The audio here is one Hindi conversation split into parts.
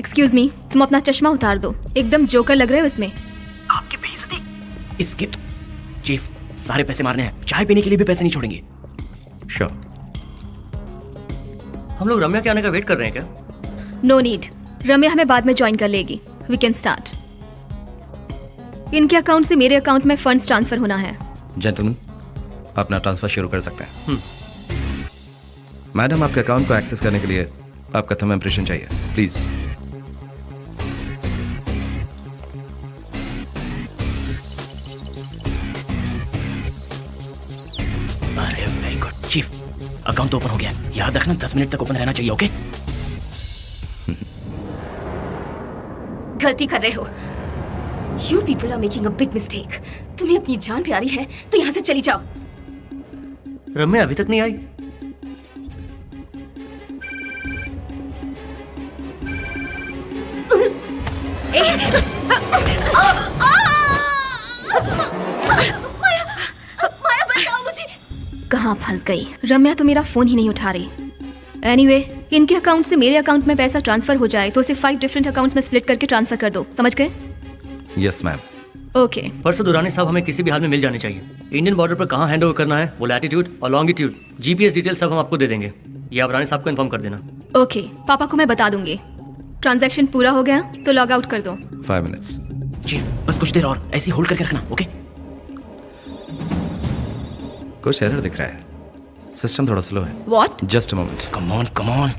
एक्सक्यूज मी, तुम अपना चश्मा उतार दो, एकदम जोकर लग रहे हो इसमें। आपकी बेइज्जती। इसके चीफ सारे पैसे मारने हैं, चाय पीने के लिए भी पैसे नहीं छोड़ेंगे। श्योर। हम लोग रम्या के आने का वेट कर रहे हैं क्या? नो नीड, रम्या हमें बाद में ज्वाइन कर लेगी। We can start. इनके अकाउंट से मेरे अकाउंट में फंड्स ट्रांसफर होना है। जेंटलमैन, अपना ट्रांसफर शुरू कर सकते हैं। मैडम, आपके अकाउंट को एक्सेस करने के लिए आपका थंब इम्प्रेशन चाहिए, प्लीज। अरे वेरी गुड चीफ, अकाउंट तो ओपन हो गया। याद रखना 10 मिनट तक ओपन रहना चाहिए, ओके? गलती कर रहे हो। You people are making a big mistake. तुम्हें अपनी जान प्यारी है तो यहाँ से चली जाओ। रम्या अभी तक नहीं आई। माया बचाओ मुझे। कहाँ फंस गई? रम्या तो मेरा फोन ही नहीं उठा रही। एनीवे, इनके अकाउंट से मेरे अकाउंट में पैसा ट्रांसफर हो जाए तो उसे 5 डिफरेंट अकाउंट्स में स्प्लिट करके ट्रांसफर कर दो, समझ गए? Yes ma'am. ओके। परसों दुरानी साहब हमें किसी भी हाल में मिल जाने चाहिए। इंडियन बॉर्डर पर कहाँ हैंड ओवर करना है, वो लैटिट्यूड और लॉन्गिट्यूड, जीपीएस डिटेल सब हम आपको दे देंगे। ये आप रानी साहब को इन्फॉर्म कर देना। ओके, पापा को मैं बता दूंगी। ट्रांजैक्शन पूरा हो गया तो लॉग आउट कर दो। 5 मिनट्स। चीफ बस कुछ देर और ऐसे होल्ड करके रखना, ओके? कुछ एरर दिख रहा है, सिस्टम थोड़ा स्लो है। What? Just a moment. Come on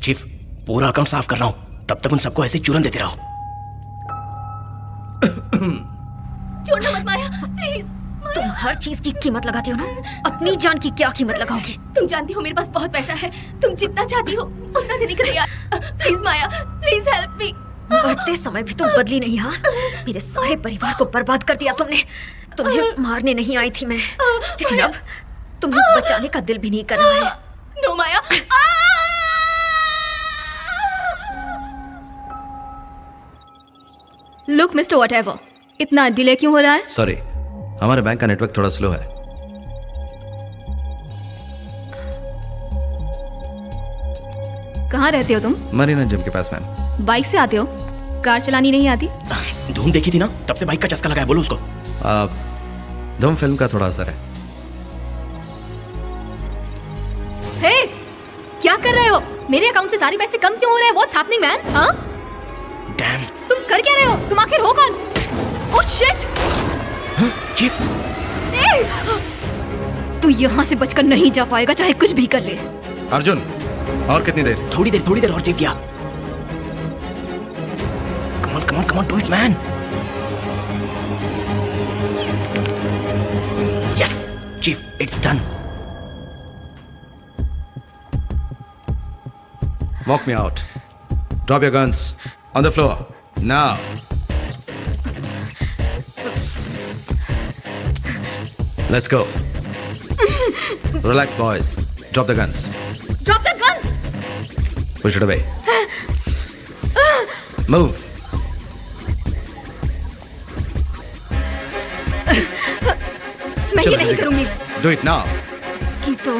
chief, पूरा अकाउंट साफ कर रहा हूँ, तब तक उन सबको ऐसे चूरन देते रहो। छोड़ना मत माया, प्लीज। तुम हर चीज की कीमत लगाती हो ना, अपनी जान की क्या कीमत लगाओगी? तुम जानती हो मेरे पास बहुत पैसा है, तुम जितना चाहती हो उतना देने के लिए। Please Maya, please help me. मरते समय भी तुम बदली नहीं। हाँ, मेरे सारे परिवार को बर्बाद कर दिया तुमने। तुम्हें मारने नहीं आई थी मैं, लेकिन अब तुम्हें बचाने का दिल भी नहीं कर रहा है। नो माया। लुक मिस्टर व्हाटएवर, इतना डिले क्यों हो रहा है? सॉरी, हमारे बैंक का नेटवर्क थोड़ा स्लो है। कहाँ रहते हो तुम? मरीना जिम के पास मैम। बाइक से आते हो? कार चलानी नहीं आती? धूम देखी थी ना, तब से बाइक का चस्का लगा है, बोलो उसको। धूम फिल्म का थोड़ा असर है। हे, क्या कर रहे हो? मेरे अकाउंट से सारे पैसे कम क्यों हो रहे हैं? What's happening man? हाँ? डैम। तुम कर क्या रहे हो? तुम आखिर हो कौन? Oh shit! चीफ, तू यहाँ से बचकर नहीं जा पाएगा, चाहे कुछ भी कर ले। अर्जुन, और कितनी देर? थोड़ी देर और चीफ। या come on do it man. Yes chief, it's done. Walk me out. Drop your guns on the floor. Now. Let's go. Relax, boys. Drop the guns. Drop the guns! Push it away. Move. मैं ये नहीं करूंगी। Do it now. इसकी तो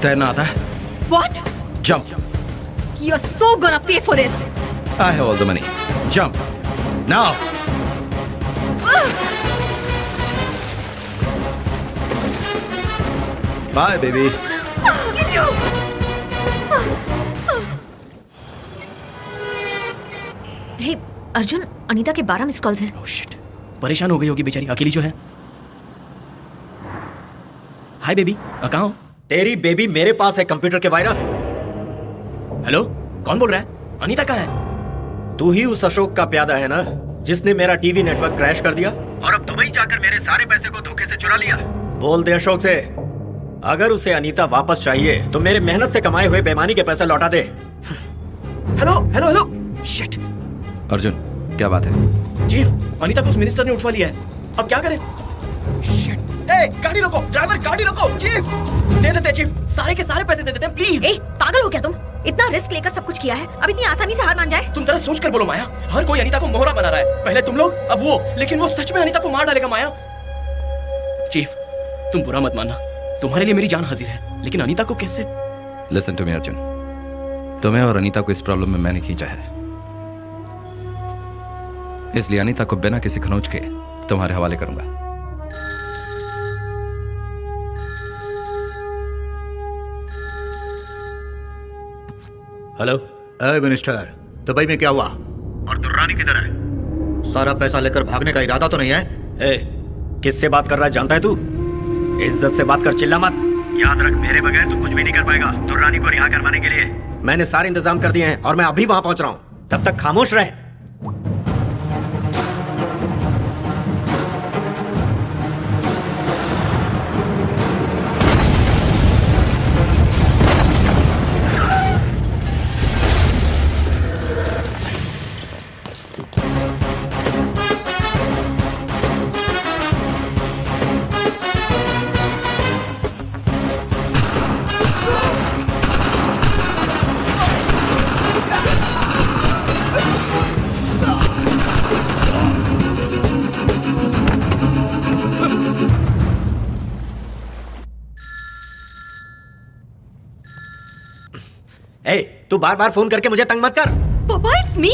तैरना आता है? What? Jump. You're so gonna pay for this. I have all the money. Jump. Now. Bye, baby. हे अर्जुन, अनीता के 12 मिस कॉल्स हैं। ओह शिट, परेशान हो गई होगी बेचारी, अकेली जो है। हाय बेबी, कहाँ हो? तेरी बेबी मेरे पास है कंप्यूटर के वायरस। हेलो, कौन बोल रहा है? अनीता कहाँ है? तू ही उस अशोक का प्यादा है ना, जिसने मेरा टीवी नेटवर्क क्रैश कर दिया और अब दुबई जाकर मेरे सारे पैसे को धोखे से चुरा लिया। बोल दे अशोक से, अगर उसे अनीता वापस चाहिए तो मेरे मेहनत से कमाए हुए बेईमानी के पैसे लौटा दे। Hello hello hello. Shit. Arjun, क्या बात है? चीफ, अनीता को उस मिनिस्टर ने उठवा लिया है, अब क्या करें? शिट। ए, गाड़ी रोको, ड्राइवर गाड़ी रोको। चीफ, दे देते चीफ, सारे के सारे पैसे दे देते हैं प्लीज। ए, पागल हो क्या तुम? इतना रिस्क लेकर सब कुछ किया है, अब इतनी आसानी से हार मान जाए? तुम जरा सोच कर बोलो माया, हर कोई अनीता को मोहरा बना रहा है, पहले तुम लोग अब वो, लेकिन वो सच में अनीता को मार डालेगा माया। चीफ, तुम बुरा मत मानना, तुम्हारे लिए मेरी जान हाजिर है, लेकिन अनीता को कैसे? लिसन टू मी अर्जुन, तुम्हें और अनीता को इस प्रॉब्लम में मैंने खींचा है, इसलिए अनीता को बिना किसी खरोंच के तुम्हारे हवाले करूंगा। हेलो। ए मिनिस्टर, दुबई में क्या हुआ? और दुर्रानी किधर है? सारा पैसा लेकर भागने का इरादा तो नहीं है? ए, किससे बात कर रहा है जानता है तू? इज्जत से बात कर, चिल्ला मत। याद रख, मेरे बगैर तू कुछ भी नहीं कर पाएगा दुर्रानी को रिहा करवाने के लिए। मैंने सारे इंतजाम कर दिए हैं और मैं अभी वहां पहुंच रहा हूं, तब तक खामोश रहे। ए, तू बार बार फोन करके मुझे तंग मत कर। Papa, it's me.